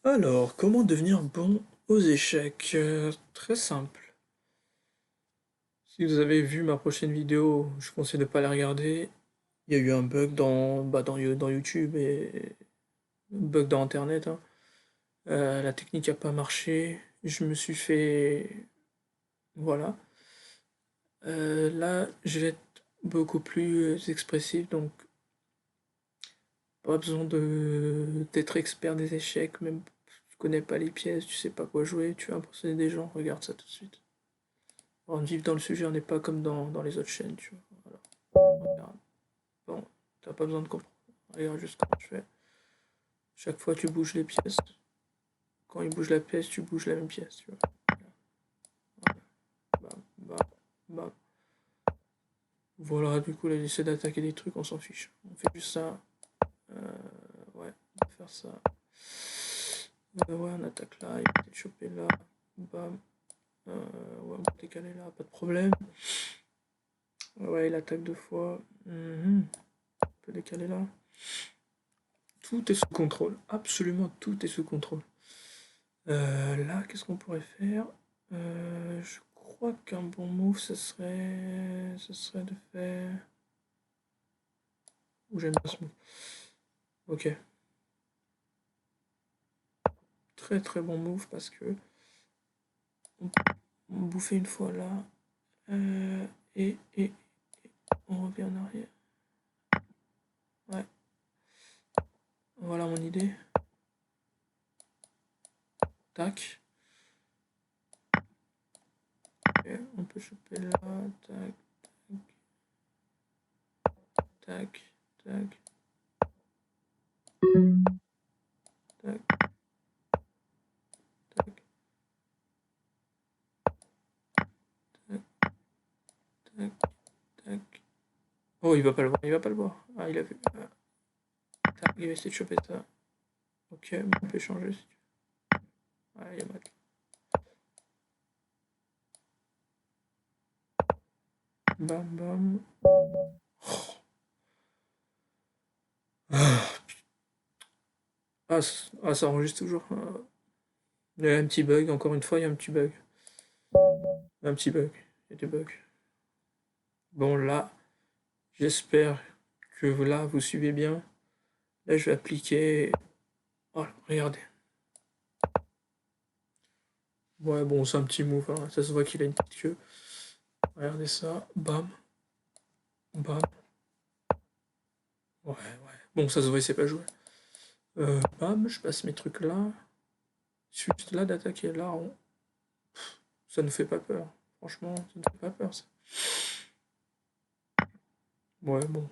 Alors, comment devenir bon aux échecs? Très simple. Si vous avez vu ma prochaine vidéo, je conseille de ne pas la regarder. Il y a eu un bug dans YouTube et un bug dans Internet, hein. La technique n'a pas marché. Je me suis fait... Voilà. Là, je vais être beaucoup plus expressif, donc pas besoin de d'être expert des échecs, même tu connais pas les pièces, tu sais pas quoi jouer, tu vas impressionner des gens, regarde ça tout de suite. On vivre dans le sujet, on n'est pas comme dans les autres chaînes, tu vois. Voilà. Regarde. Bon, t'as pas besoin de comprendre. Regarde juste comment je fais. Chaque fois, tu bouges les pièces. Quand il bouge la pièce, tu bouges la même pièce, tu vois. Bam, bam, bam. Voilà, du coup, là, j'essaie d'attaquer des trucs, on s'en fiche. On fait juste ça. Ouais, on va faire ça. Ouais, on attaque là, il peut être chopé là. Bam. Ouais, on peut décaler là, pas de problème. Ouais, il attaque deux fois. On peut décaler là. Tout est sous contrôle. Absolument tout est sous contrôle. Là, qu'est-ce qu'on pourrait faire? Je crois qu'un bon move, ce serait de faire... Ou j'aime bien ce move. Ok. Très très bon move parce que on, on bouffait une fois là. Et on revient en arrière. Ouais. Voilà mon idée. Tac. Ok, on peut choper là. Tac, tac, tac, tac, tac, tac, tac, tac. Oh, il va pas le voir, il va pas le voir. Ah, il a vu. Ah, tac, il va essayer de choper ça. Ok, on peut changer si tu veux. Ah, il y a mat. Bam, bam. Ah, ça enregistre toujours. Il y a un petit bug, encore une fois, il y a un petit bug. Un petit bug. Il y a des bugs. Bon, là, j'espère que là, vous suivez bien. Là, je vais appliquer. Oh, regardez. Ouais, bon, c'est un petit move, hein. Ça se voit qu'il a une petite queue. Regardez ça. Bam, bam. Ouais, ouais. Bon, ça se voit, il sait pas jouer. Bam, je passe mes trucs là. Juste là d'attaquer là. Ça ne fait pas peur. Franchement, ça ne fait pas peur, ça. Ouais, bon.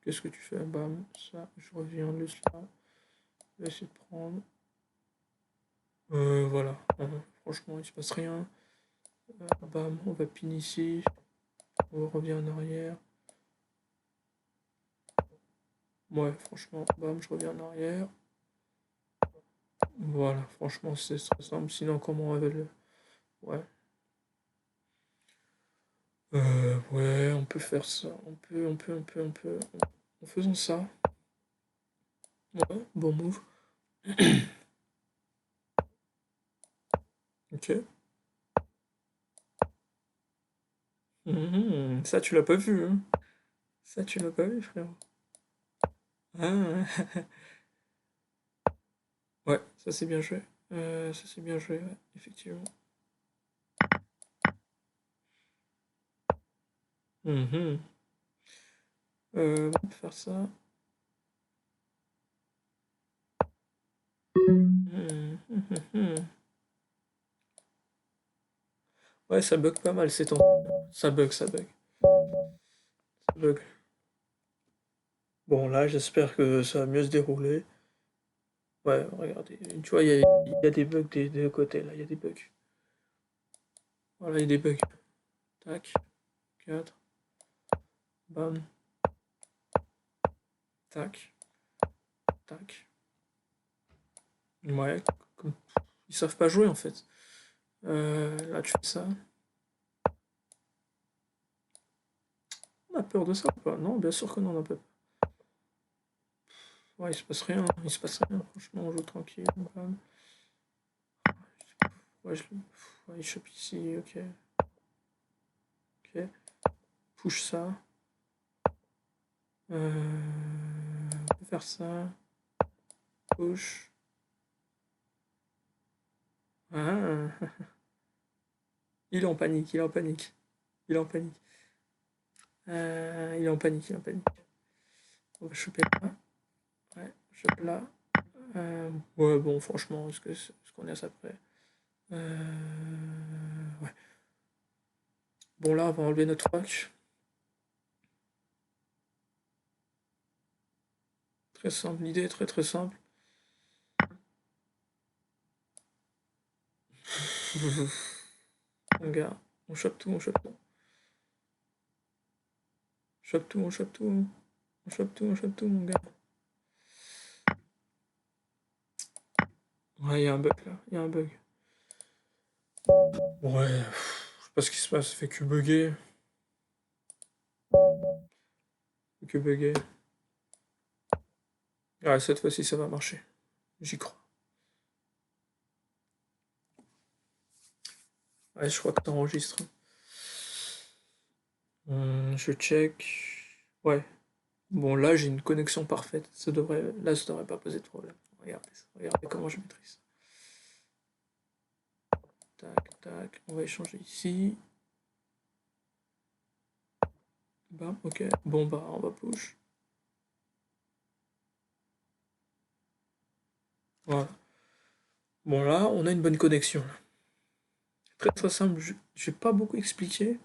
Qu'est-ce que tu fais? Bam, ça. Je reviens juste là. Je vais essayer de prendre. Voilà. Franchement, il se passe rien. Bam, on va pin ici. On revient en arrière. Ouais, franchement, bam, je reviens en arrière. Voilà, franchement, c'est très simple. Sinon, comment on avait le... Ouais. Ouais, on peut faire ça. En faisant ça. Ouais, bon move. Ok. Ça, tu l'as pas vu, hein. Ça, tu l'as pas vu, frérot. Ah, ouais, ça c'est bien joué. Ça c'est bien joué, ouais, effectivement. Mhm. On peut faire ça. Mhm. Ouais, ça bug pas mal ces temps. Ça bug, ça bug. Ça bug. Bon, là, j'espère que ça va mieux se dérouler. Ouais, regardez. Tu vois, il y a des bugs des deux côtés, là. Il y a des bugs. Voilà, il y a des bugs. Tac. 4. Bam. Tac. Tac. Ouais. comme- Ils savent pas jouer, en fait. Là, tu fais ça. On a peur de ça ou pas? Non, bien sûr que non, on a pas peur. Ouais, il se passe rien. Il se passe rien. Franchement, on joue tranquille. Bam. Ouais, ouais, il chope ici, ok. Ok. Push ça. On peut faire ça. Push. Ah. Il est en panique, il est en panique. Il est en panique. Il est en panique, il est en panique. On va choper là. Ouais, chope là. Ouais, bon, franchement, est-ce qu'on est à ça près? Ouais. Bon, là, on va enlever notre rock. Très simple, l'idée est très très simple. Mon gars, on chope tout, on chope tout. Chope tout, on chope tout. On chope tout, on chope tout, mon gars. Ouais, il y a un bug là, il y a un bug. Ouais, je sais pas ce qui se passe, ça fait que bugger. Que bugger. Ouais, cette fois-ci ça va marcher. J'y crois. Ouais, je crois que t'enregistres. Je check. Ouais. Bon, là j'ai une connexion parfaite. Là, ça devrait pas poser de problème. Regardez ça. Regardez comment je maîtrise. Tac, tac. On va échanger ici. Bam, ok. Bon, bah, on va push. Voilà. Bon, là, on a une bonne connexion. Très très simple. Je vais pas beaucoup expliquer.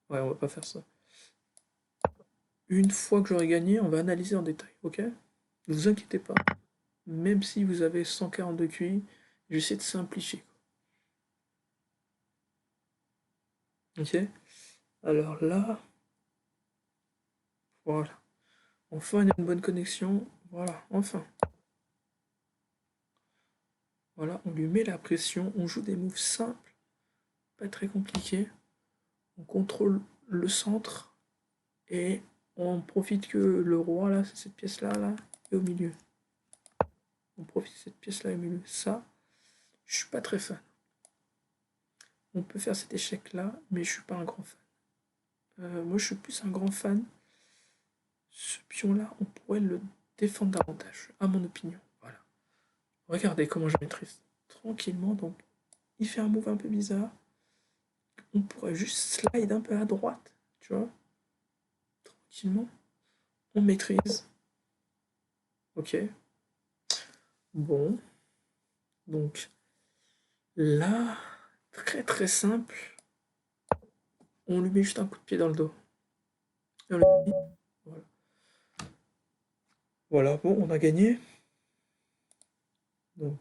Ouais, on va pas faire ça. Une fois que j'aurai gagné, on va analyser en détail, ok? Ne vous inquiétez pas. Même si vous avez 142 QI, j'essaie de simplifier. Ok? Alors là, voilà. Enfin, il y a une bonne connexion. Voilà, enfin. Voilà, on lui met la pression. On joue des moves simples, pas très compliqués. On contrôle le centre et on profite que le roi, là, c'est cette pièce-là, là, est au milieu. On profite de cette pièce-là au milieu. Ça, je suis pas très fan. On peut faire cet échec-là, mais je suis pas un grand fan. Moi, je suis plus un grand fan. Ce pion-là, on pourrait le défendre davantage, à mon opinion. Voilà. Regardez comment je maîtrise. Tranquillement, donc, il fait un move un peu bizarre. On pourrait juste slide un peu à droite, tu vois. Tranquillement. On maîtrise. Ok. Bon. Donc, là, très très simple. On lui met juste un coup de pied dans le dos. Et on lui dit, voilà. Voilà, bon, on a gagné. Donc,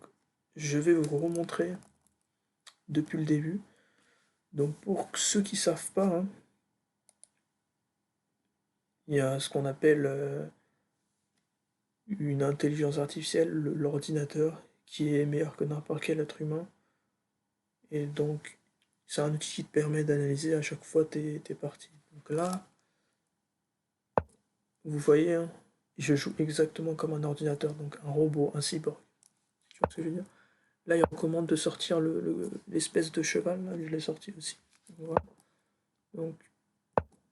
je vais vous remontrer depuis le début. Donc, pour ceux qui ne savent pas, hein, il y a ce qu'on appelle une intelligence artificielle, l'ordinateur, qui est meilleur que n'importe quel être humain. Et donc, c'est un outil qui te permet d'analyser à chaque fois tes parties. Donc là, vous voyez, hein, je joue exactement comme un ordinateur, donc un robot, un cyborg. Tu vois ce que je veux dire? Là, il recommande de sortir l'espèce de cheval, là, je l'ai sorti aussi. Voilà. Donc,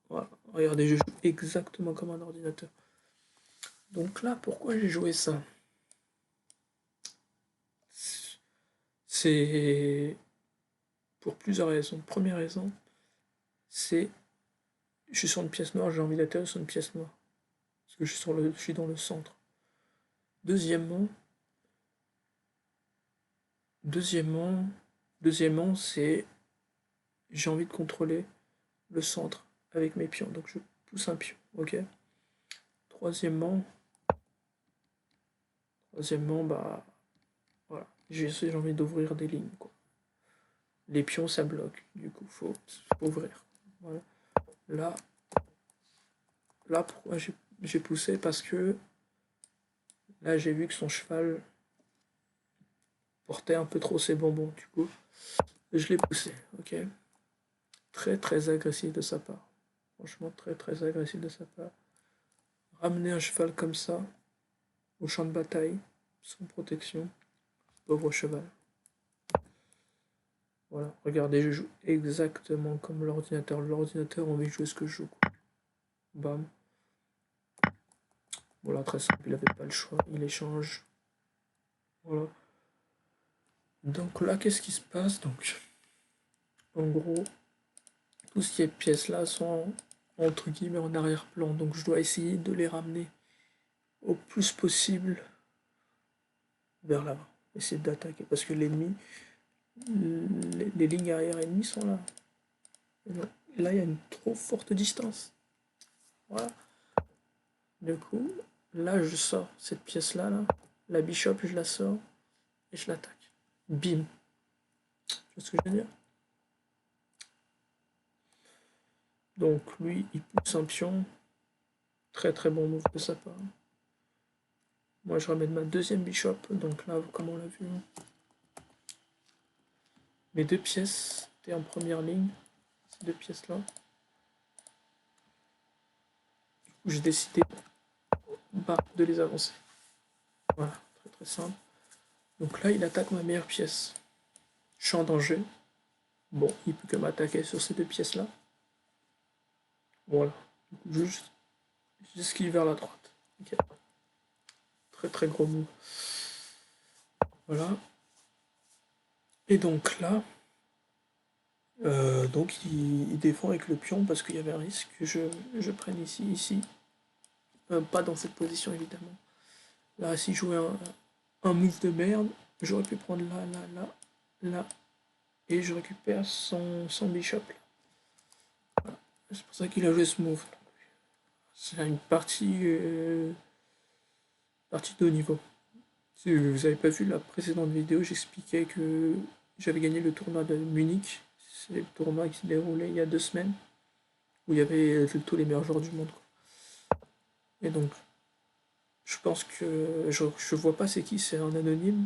voilà. Regardez, je joue exactement comme un ordinateur. Donc là, pourquoi j'ai joué ça? C'est pour plusieurs raisons. Première raison, c'est je suis sur une pièce noire, j'ai envie d'atterrir sur une pièce noire. Parce que je suis dans le centre. Deuxièmement, deuxièmement, deuxièmement, c'est j'ai envie de contrôler le centre avec mes pions. Donc je pousse un pion, ok? Troisièmement, bah voilà, j'ai envie d'ouvrir des lignes, quoi. Les pions ça bloque, du coup faut ouvrir. Voilà. Là, pourquoi j'ai poussé? Parce que là j'ai vu que son cheval portait un peu trop ses bonbons, du coup. Je l'ai poussé, ok? Très très agressif de sa part. Franchement très très agressif de sa part. Ramener un cheval comme ça au champ de bataille, sans protection, pauvre cheval. Voilà, regardez, je joue exactement comme l'ordinateur. L'ordinateur a envie de jouer ce que je joue. Bam. Voilà, très simple, il n'avait pas le choix, il échange. Voilà. Donc là, qu'est-ce qui se passe? Donc, en gros, tout ce qui est pièces là sont entre guillemets en arrière-plan. Donc je dois essayer de les ramener au plus possible vers l'avant. Essayer d'attaquer. Parce que l'ennemi, les lignes arrière ennemies sont là. Et là, il y a une trop forte distance. Voilà. Du coup, là, je sors cette pièce-là, là. La bishop, je la sors et je l'attaque. Bim. Tu vois ce que je veux dire? Donc lui, il pousse un pion. Très très bon move de sa part. Moi, je ramène ma deuxième bishop. Donc là, comme on l'a vu, mes deux pièces étaient en première ligne. Ces deux pièces-là. J'ai décidé de les avancer. Voilà, très très simple. Donc là, il attaque ma meilleure pièce. Je suis en danger. Bon, il peut que m'attaquer sur ces deux pièces-là. Voilà. Juste j'esquive vers la droite. Okay. Très très gros move. Voilà. Et donc là, donc il défend avec le pion parce qu'il y avait un risque que je prenne ici. Pas dans cette position évidemment. Là, si je jouais un move de merde, j'aurais pu prendre là, et je récupère son bishop. Voilà. C'est pour ça qu'il a joué ce move. C'est une partie de haut niveau. Si vous n'avez pas vu la précédente vidéo, j'expliquais que j'avais gagné le tournoi de Munich. C'est le tournoi qui s'est déroulé il y a 2 semaines, où il y avait tous les meilleurs joueurs du monde. Et donc, je pense que je vois pas c'est qui, c'est un anonyme,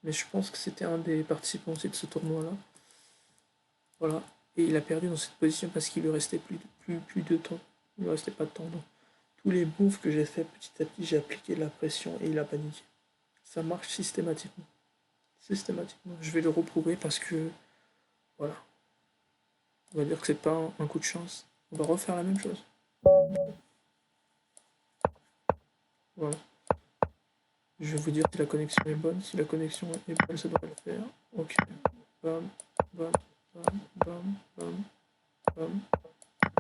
mais je pense que c'était un des participants aussi de ce tournoi-là. Voilà. Et il a perdu dans cette position parce qu'il lui restait plus de temps. Il lui restait pas de temps. Donc, tous les moves que j'ai fait petit à petit, j'ai appliqué de la pression et il a paniqué. Ça marche systématiquement. Systématiquement. Je vais le reprouver parce que, voilà. On va dire que c'est pas un coup de chance. On va refaire la même chose. Voilà. Je vais vous dire si la connexion est bonne. Si la connexion est bonne, ça devrait le faire. Ok. Bam, bam, bam, bam, bam, bam,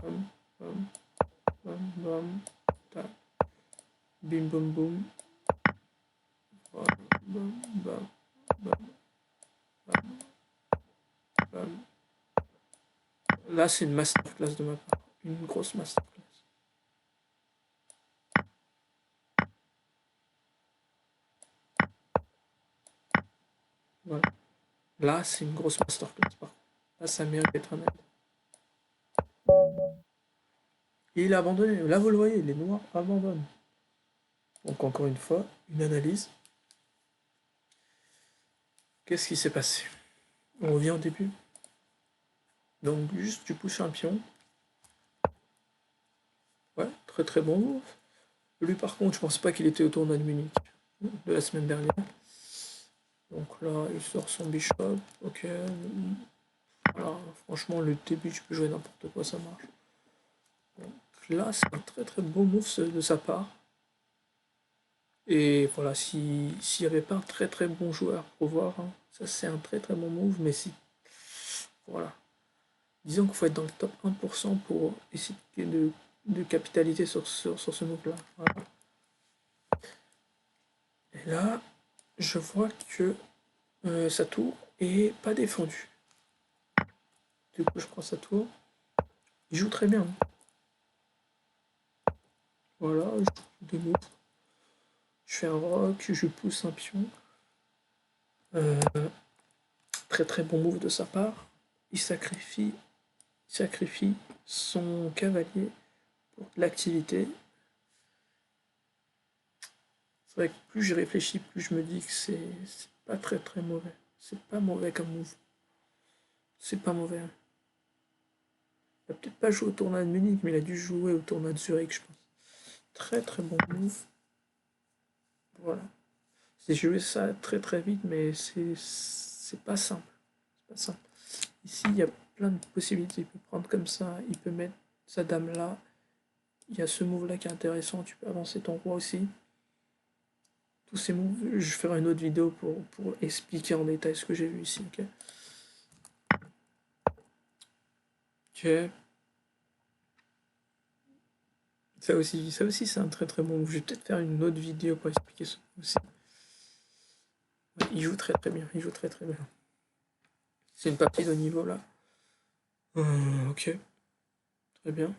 bam, bam, bam, bam, tac. Bim, boum, boum. Voilà. Bam, bam, bam, bam, bam. Là, c'est une masterclass de ma part. Une grosse masterclass. Voilà. Là, c'est une grosse masterclass, par contre. Là, ça mérite d'être un aide. Et il a abandonné. Là, vous le voyez, les noirs abandonnent. Donc, encore une fois, une analyse. Qu'est-ce qui s'est passé? On revient au début. Donc, juste, tu pousses un pion. Ouais, très très bon move. Lui, par contre, je pense pas qu'il était au tournoi de Munich de la semaine dernière. Donc là, il sort son bishop. Ok. Voilà, franchement, le début, tu peux jouer n'importe quoi, ça marche. Donc là, c'est un très très beau move de sa part. Et voilà, s'il n'y avait pas un très très bon joueur pour voir, hein, ça c'est un très très bon move, mais si. Voilà. Disons qu'il faut être dans le top 1% pour essayer de capitaliser sur ce move-là. Voilà. Et là, je vois que sa tour est pas défendue. Du coup, je prends sa tour. Il joue très bien. Voilà, je joue deux moves. Je fais un rock, je pousse un pion. Très très bon move de sa part. Il sacrifie son cavalier pour l'activité. C'est vrai que plus j'y réfléchis, plus je me dis que c'est pas très très mauvais. C'est pas mauvais comme move. C'est pas mauvais. Il a peut-être pas joué au tournoi de Munich, mais il a dû jouer au tournoi de Zurich, je pense. Très très bon move. Voilà. J'ai joué ça très très vite, mais c'est pas simple. C'est pas simple. Ici, il y a plein de possibilités. Il peut prendre comme ça, il peut mettre sa dame là. Il y a ce move là qui est intéressant, tu peux avancer ton roi aussi. Tous ces moves, je ferai une autre vidéo pour expliquer en détail ce que j'ai vu ici, ok. Ok. Ça aussi c'est un très bon move. Je vais peut-être faire une autre vidéo pour expliquer ça aussi. Ouais, il joue très bien, il joue très bien. C'est une partie de niveau là. Ok. Très bien.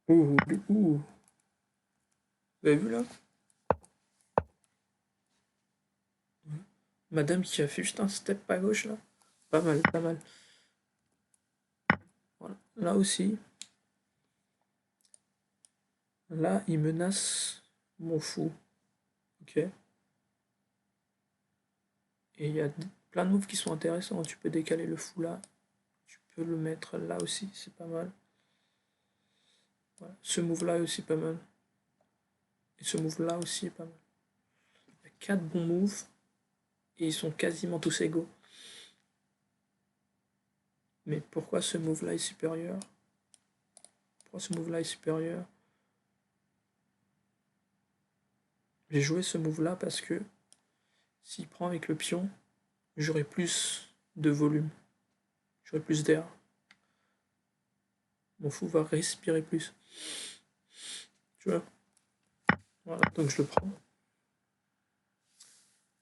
Ouh. Vous avez vu là? Madame qui a fait juste un step à gauche là. Pas mal. Voilà. Là aussi. Là, il menace mon fou. Ok. Et il y a plein de moves qui sont intéressants. Tu peux décaler le fou là. Tu peux le mettre là aussi, c'est pas mal. Voilà. Ce move là est aussi pas mal. Et ce move là aussi est pas mal. Il y a 4 bons moves. Et ils sont quasiment tous égaux. Mais pourquoi ce move là est supérieur? Pourquoi ce move là est supérieur? J'ai joué ce move là parce que s'il prend avec le pion, j'aurai plus de volume. J'aurai plus d'air. Mon fou va respirer plus. Tu vois? Voilà, donc je le prends.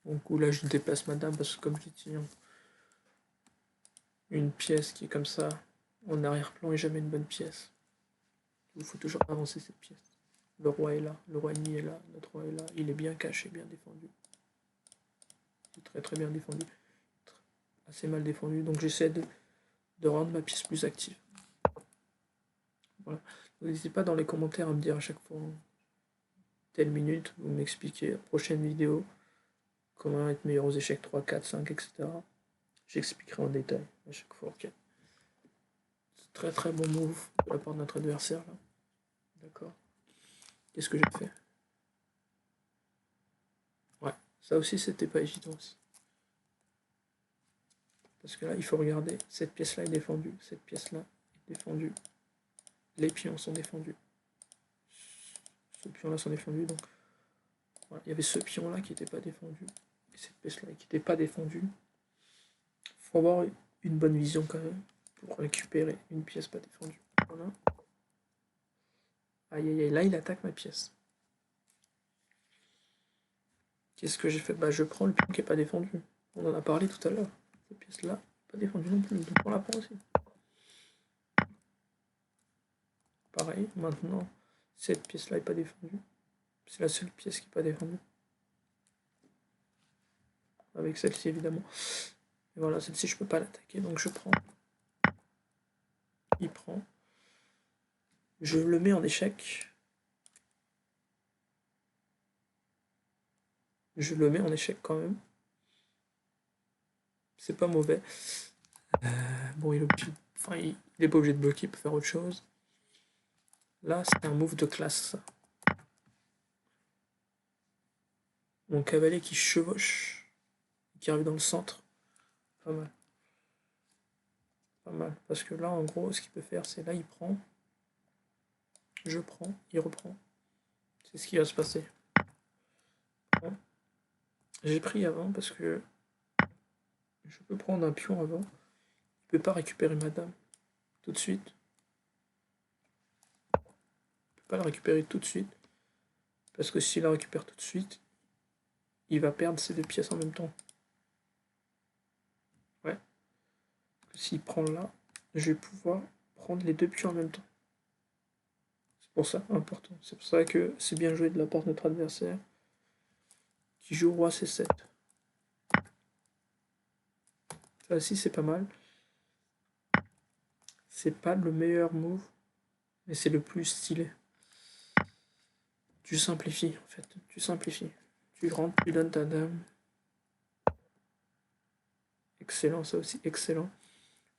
Donc là je déplace ma dame parce que comme je dis, une pièce qui est comme ça en arrière-plan est jamais une bonne pièce. Il faut toujours avancer cette pièce. Le roi est là, le roi ennemi est là, notre roi est là, il est bien caché, bien défendu. Il est très bien défendu. Assez mal défendu, donc j'essaie de rendre ma pièce plus active. Voilà. N'hésitez pas dans les commentaires à me dire à chaque fois telle minute, vous m'expliquez la prochaine vidéo, comment être meilleur aux échecs 3, 4, 5, etc. J'expliquerai en détail à chaque fois. Okay. Très bon move de la part de notre adversaire là. D'accord. Qu'est-ce que j'ai fait? Ouais, ça aussi c'était pas évident aussi. Parce que là, il faut regarder, cette pièce-là est défendue, cette pièce-là est défendue. Les pions sont défendus. Ce pion-là sont défendus, donc voilà. Il y avait ce pion-là qui n'était pas défendu, et cette pièce-là qui n'était pas défendue. Il faut avoir une bonne vision quand même pour récupérer une pièce pas défendue. Voilà. Aïe, là il attaque ma pièce. Qu'est-ce que j'ai fait? Bah je prends le pion qui n'est pas défendu. On en a parlé tout à l'heure. Cette pièce-là, pas défendue non plus, donc on la prend aussi. Pareil, maintenant, cette pièce-là n'est pas défendue. C'est la seule pièce qui n'est pas défendue. Avec celle-ci évidemment. Et voilà, celle-ci je peux pas l'attaquer, donc je prends. Il prend. Je le mets en échec. Je le mets en échec quand même. C'est pas mauvais. Bon, il est pas obligé de bloquer, il peut faire autre chose. Là, c'est un move de classe, ça. Mon cavalier qui chevauche, qui arrive dans le centre. Pas mal. Pas mal. Parce que là, en gros, ce qu'il peut faire, c'est là, il prend. Je prends, il reprend. C'est ce qui va se passer. Bon. J'ai pris avant parce que je peux prendre un pion avant. Il peut pas récupérer ma dame tout de suite. Il peut pas la récupérer tout de suite. Parce que s'il la récupère tout de suite, il va perdre ces deux pièces en même temps. Ouais. S'il prend là, je vais pouvoir prendre les deux pions en même temps. C'est pour ça important. C'est pour ça que c'est bien joué de la part de notre adversaire qui joue roi C7. Ça aussi c'est pas mal. C'est pas le meilleur move, mais c'est le plus stylé. Tu simplifies en fait. Tu simplifies. Tu rentres, tu donnes ta dame. Excellent, ça aussi, excellent.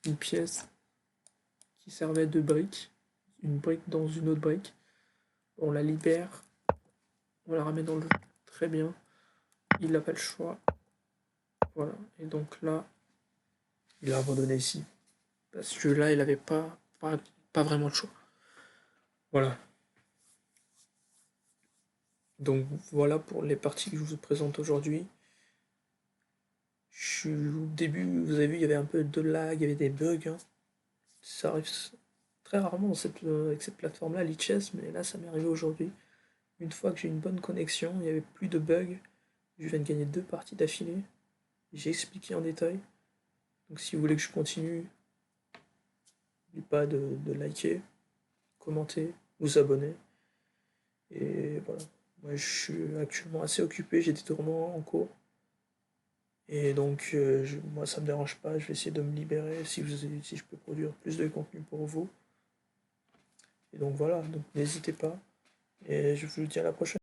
Une pièce qui servait de brique. Une brique dans une autre brique. On la libère. On la ramène dans le jeu. Très bien. Il n'a pas le choix. Voilà, et donc là, il a abandonné ici. Parce que là, il avait pas vraiment de choix. Voilà. Donc voilà pour les parties que je vous présente aujourd'hui. Au début, vous avez vu, il y avait un peu de lag, il y avait des bugs, hein. Ça arrive très rarement avec cette plateforme-là, Lichess, mais là, ça m'est arrivé aujourd'hui. Une fois que j'ai une bonne connexion, il n'y avait plus de bugs. Je viens de gagner 2 parties d'affilée. J'ai expliqué en détail. Donc si vous voulez que je continue, n'oubliez pas de liker, commenter, vous abonner. Et voilà. Moi, je suis actuellement assez occupé, j'ai des tournois en cours. Et donc, moi, ça me dérange pas, je vais essayer de me libérer si je peux produire plus de contenu pour vous. Et donc voilà, donc n'hésitez pas. Et je vous dis à la prochaine.